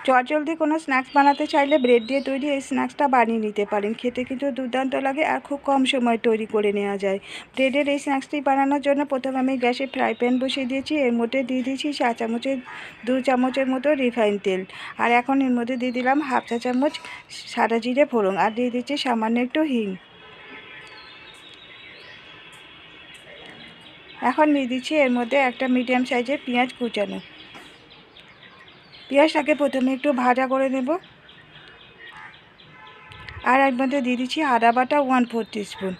চটজলদি কোনো স্ন্যাক্স বানাতে চাইলে ব্রেড দিয়ে তৈরি এই স্ন্যাক্সটা বানিয়ে নিতে পারেন। খেতে কিন্তু দুর্দান্ত লাগে আর খুব কম সময় তৈরি করে নেওয়া যায়। ব্রেডের এই স্ন্যাক্সটি বানানোর জন্য প্রথমে আমি গ্যাসে ফ্রাই প্যান বসিয়ে দিয়েছি। এর মধ্যে দিয়ে দিয়েছি 2 চামচের মতো রিফাইন তেল। আর এখন এর মধ্যে দিয়ে দিলাম 1/2 চা চামচ সাদা জিরে ফোড়ন, আর দিয়ে দিচ্ছি সামান্য একটু হিং। এখন দিয়ে দিচ্ছি এর মধ্যে একটা মিডিয়াম সাইজের পেঁয়াজ কুচানো। পেঁয়াজটাকে প্রথমে একটু ভাজা করে নেব। আর এর মধ্যে দিয়ে দিচ্ছি আদা বাটা 1/4 টিস্পুন।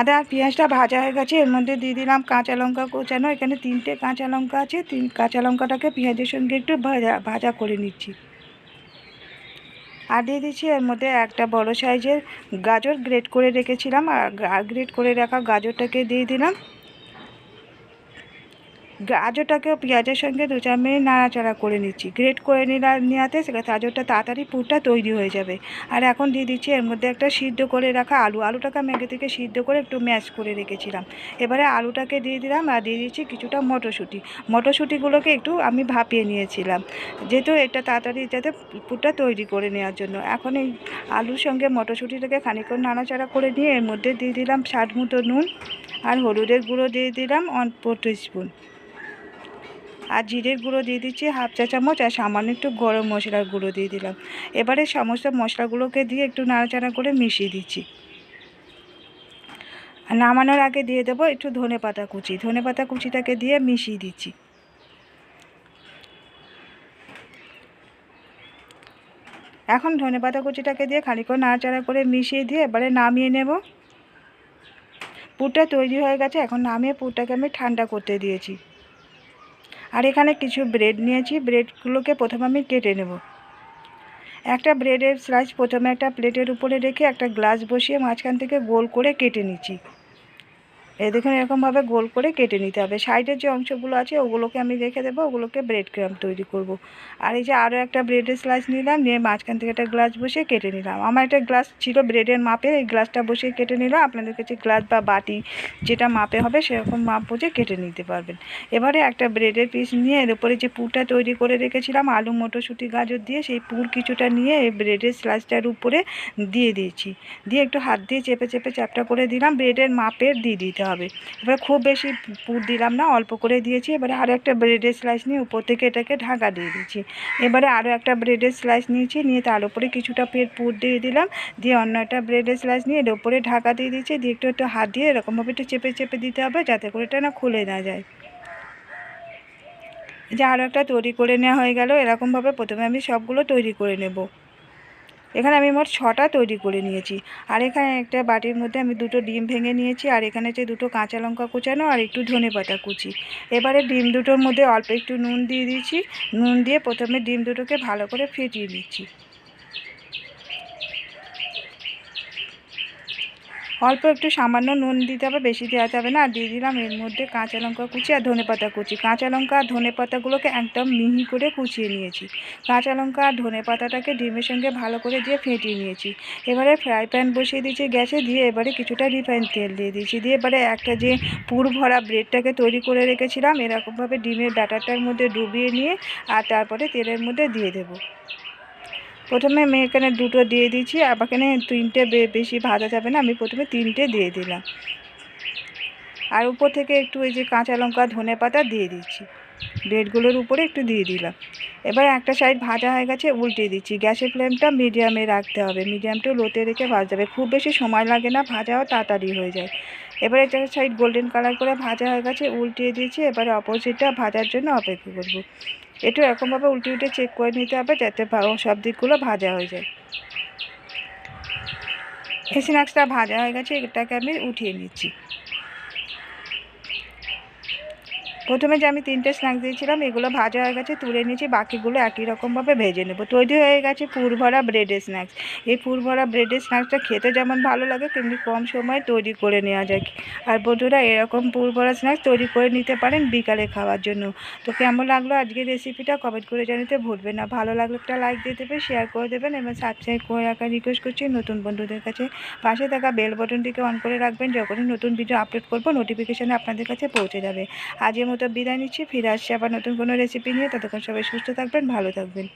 আদা আর পেঁয়াজটা ভাজা হয়ে গেছে। এর মধ্যে দিয়ে দিলাম কাঁচা লঙ্কা কোচানো। এখানে 3টে কাঁচা লঙ্কা আছে। কাঁচা লঙ্কাটাকে পেঁয়াজের সঙ্গে একটু ভাজা করে নিচ্ছি। আর দিয়ে দিচ্ছি এর মধ্যে একটা বড় সাইজের গাজর গ্রেট করে রেখেছিলাম। আর গ্রেট করে রাখা গাজরটাকে দিয়ে দিলাম। গাজরটাকে পেঁয়াজের সঙ্গে 2-4 মিনিট নাড়াচাড়া করে নিচ্ছি। গ্রেট করে নেওয়াতে গাজরটা তাড়াতাড়ি পুরটা তৈরি হয়ে যাবে। আর এখন দিয়ে দিচ্ছি এর মধ্যে একটা সিদ্ধ করে রাখা আলুটাকে আমি আগে থেকে সিদ্ধ করে একটু ম্যাশ করে রেখেছিলাম। এবারে আলুটাকে দিয়ে দিলাম আর দিয়ে দিচ্ছি কিছুটা মটরশুঁটিগুলোকে একটু আমি ভাপিয়ে নিয়েছিলাম, যেহেতু এটা তাড়াতাড়ি যাতে পুরটা তৈরি করে নেওয়ার জন্য। এখন এই আলুর সঙ্গে মটরশুঁটিটাকে খানিকক্ষণ নাড়াচাড়া করে নিয়ে এর মধ্যে দিয়ে দিলাম স্বাদ মতো নুন, আর হলুদের গুঁড়ো দিয়ে দিলাম 1/4 টিস্পুন, আর জিরের গুঁড়ো দিয়ে দিচ্ছি 1/2 চা চামচ, আর সামান্য একটু গরম মশলার গুঁড়ো দিয়ে দিলাম। এবারে সমস্ত মশলাগুলোকে দিয়ে একটু নাড়াচাড়া করে মিশিয়ে দিচ্ছি। আর নামানোর আগে দিয়ে দেবো একটু ধনেপাতা কুচিটাকে দিয়ে মিশিয়ে দিচ্ছি। এখন ধনেপাতা কুচিটাকে দিয়ে খানিকক্ষণ নাড়াচাড়া করে মিশিয়ে দিয়ে এবারে নামিয়ে নেব। পুরটা তৈরি হয়ে গেছে। এখন নামিয়ে পুরটাকে আমি ঠান্ডা করতে দিয়েছি। আর এখানে কিছু ব্রেড নিয়েছি। ব্রেডগুলোকে প্রথমে আমি কেটে নেব। একটা ব্রেডের স্লাইস প্রথমে একটা প্লেটের উপরে রেখে একটা গ্লাস বসিয়ে মাঝখান থেকে গোল করে কেটে নিচ্ছি। এই দেখুন, এরকমভাবে গোল করে কেটে নিতে হবে। সাইডের যে অংশগুলো আছে ওগুলোকে আমি রেখে দেবো, ওগুলোকে ব্রেড ক্রাম্ব তৈরি করব। আর এই যে আরও একটা ব্রেডের স্লাইস নিলাম, নিয়ে মাঝখান থেকে একটা গ্লাস বসিয়ে কেটে নিলাম। আমার একটা গ্লাস ছিল ব্রেডের মাপে, এই গ্লাসটা বসিয়ে কেটে নিলাম। আপনাদের কাছে গ্লাস বা বাটি যেটা মাপে হবে সেরকম মাপ বুঝে কেটে নিতে পারবেন। এবারে একটা ব্রেডের পিস নিয়ে এর উপরে যে পুরটা তৈরি করে রেখেছিলাম আলু, মটরশুঁটি, গাজর দিয়ে, সেই পুর কিছুটা নিয়ে এই ব্রেডের স্লাইসটার উপরে দিয়ে দিয়েছি। দিয়ে একটু হাত দিয়ে চেপে চেপে চ্যাপটা করে দিলাম। ব্রেডের মাপের দিয়ে দিতে হবে। এবার খুব বেশি পুর দিলাম না, অল্প করে দিয়েছি। এবারে আরও একটা ব্রেডের স্লাইস নিয়ে উপর থেকে এটাকে ঢাকা দিয়ে দিচ্ছি। এবারে আরও একটা ব্রেডের স্লাইস নিয়েছি, নিয়ে তার উপরে কিছুটা পুর দিয়ে দিলাম। দিয়ে অন্য একটা ব্রেডের স্লাইস নিয়ে এর উপরে ঢাকা দিয়ে দিচ্ছি। দিয়ে একটু হাত দিয়ে এরকমভাবে একটু চেপে চেপে দিতে হবে, যাতে করে এটা না খুলে না যায়। যে আরও একটা তৈরি করে নেওয়া হয়ে গেল। এরকমভাবে প্রথমে আমি সবগুলো তৈরি করে নেব। এখানে আমি মোট 6টা তৈরি করে নিয়েছি। আর এখানে একটা বাটির মধ্যে আমি 2টো ডিম ভেঙে নিয়েছি। আর এখানে যে 2টো কাঁচা লঙ্কা কুচানো আর একটু ধনেপাতা কুচি। এবারে ডিম দুটোর মধ্যে অল্প একটু নুন দিয়ে দিচ্ছি। নুন দিয়ে প্রথমে ডিম দুটোকে ভালো করে ফেটিয়ে নিচ্ছি। অল্প একটু সামান্য নুন দিতে হবে, বেশি দেওয়া যাবে না। আর দিয়ে দিলাম এর মধ্যে কাঁচা লঙ্কা কুচি আর ধনেপাতা কুচি। কাঁচা লঙ্কা আর ধনেপাতাগুলোকে একদম মিহি করে কুচিয়ে নিয়েছি। কাঁচা লঙ্কা আর ধনেপাতাটাকে ডিমের সঙ্গে ভালো করে দিয়ে ফেটিয়ে নিয়েছি। এবারে ফ্রাই প্যান বসিয়ে দিয়েছি গ্যাসে, দিয়ে এবারে কিছুটা রিফাইন তেল দিয়ে দিয়েছি। দিয়ে এবারে একটা যে পুর ভরা ব্রেডটাকে তৈরি করে রেখেছিলাম এরকমভাবে ডিমের ব্যাটারটার মধ্যে ডুবিয়ে নিয়ে আর তারপরে তেলের মধ্যে দিয়ে দেবো। প্রথমে আমি এখানে 2টো দিয়ে দিচ্ছি। আর এখানে 3টে বেশি ভাজা যাবে না, আমি প্রথমে 3টে দিয়ে দিলাম। আর উপর থেকে একটু এই যে কাঁচা লঙ্কা, ধনেপাতা দিয়ে দিচ্ছি। ব্রেডগুলোর উপরে একটু দিয়ে দিলাম। এবার একটা সাইড ভাজা হয়ে গেছে, উল্টে দিচ্ছি। গ্যাসের ফ্লেমটা মিডিয়ামে রাখতে হবে, মিডিয়াম টু লোতে রেখে ভাজতে হবে। খুব বেশি সময় লাগে না, ভাজাও তাড়াতাড়ি হয়ে যায়। এবার একটা সাইড গোল্ডেন কালার করে ভাজা হয়ে গেছে, উল্টিয়ে দিয়েছি। এবারে অপোজিটটা ভাজার জন্য অপেক্ষা করব। একটু এরকমভাবে উল্টে উল্টে চেক করে নিতে হবে, যাতে সব দিকগুলো ভাজা হয়ে যায়। এই স্ন্যাক্সটা ভাজা হয়ে গেছে, এটাকে আমি উঠিয়ে নিচ্ছি। প্রথমে যে আমি 3টে স্ন্যাক্স দিয়েছিলাম এগুলো ভাজা হয়ে গেছে, তুলে নিয়েছি। বাকিগুলো একই রকমভাবে ভেজে নেব। তৈরি হয়ে গেছে পুর ভরা ব্রেডের স্ন্যাক্স। এই পুর ভরা ব্রেডের স্ন্যাক্সটা খেতে যেমন ভালো লাগে, তেমনি কম সময়ে তৈরি করে নেওয়া যায়। আর বন্ধুরা, এরকম পুর ভরা স্ন্যাক্স তৈরি করে নিতে পারেন বিকালে খাওয়ার জন্য। তো কেমন লাগলো আজকের রেসিপিটা কমেন্ট করে জানাতে ভুলবেন না। ভালো লাগলে একটা লাইক দিয়ে দেবেন, শেয়ার করে দেবেন এবং সাবস্ক্রাইব করে রাখার রিকোয়েস্ট করছি নতুন বন্ধুদের কাছে। পাশে থাকা বেল বাটনটিকে অন করে রাখবেন, যখনই নতুন ভিডিও আপলোড করব নোটিফিকেশানে আপনাদের কাছে পৌঁছে যাবে। আজকের মতো বিদায় নিচ্ছি। ফিরে আসছি আবার নতুন কোনো রেসিপি নিয়ে। ততক্ষণ সবাই সুস্থ থাকবেন, ভালো থাকবেন।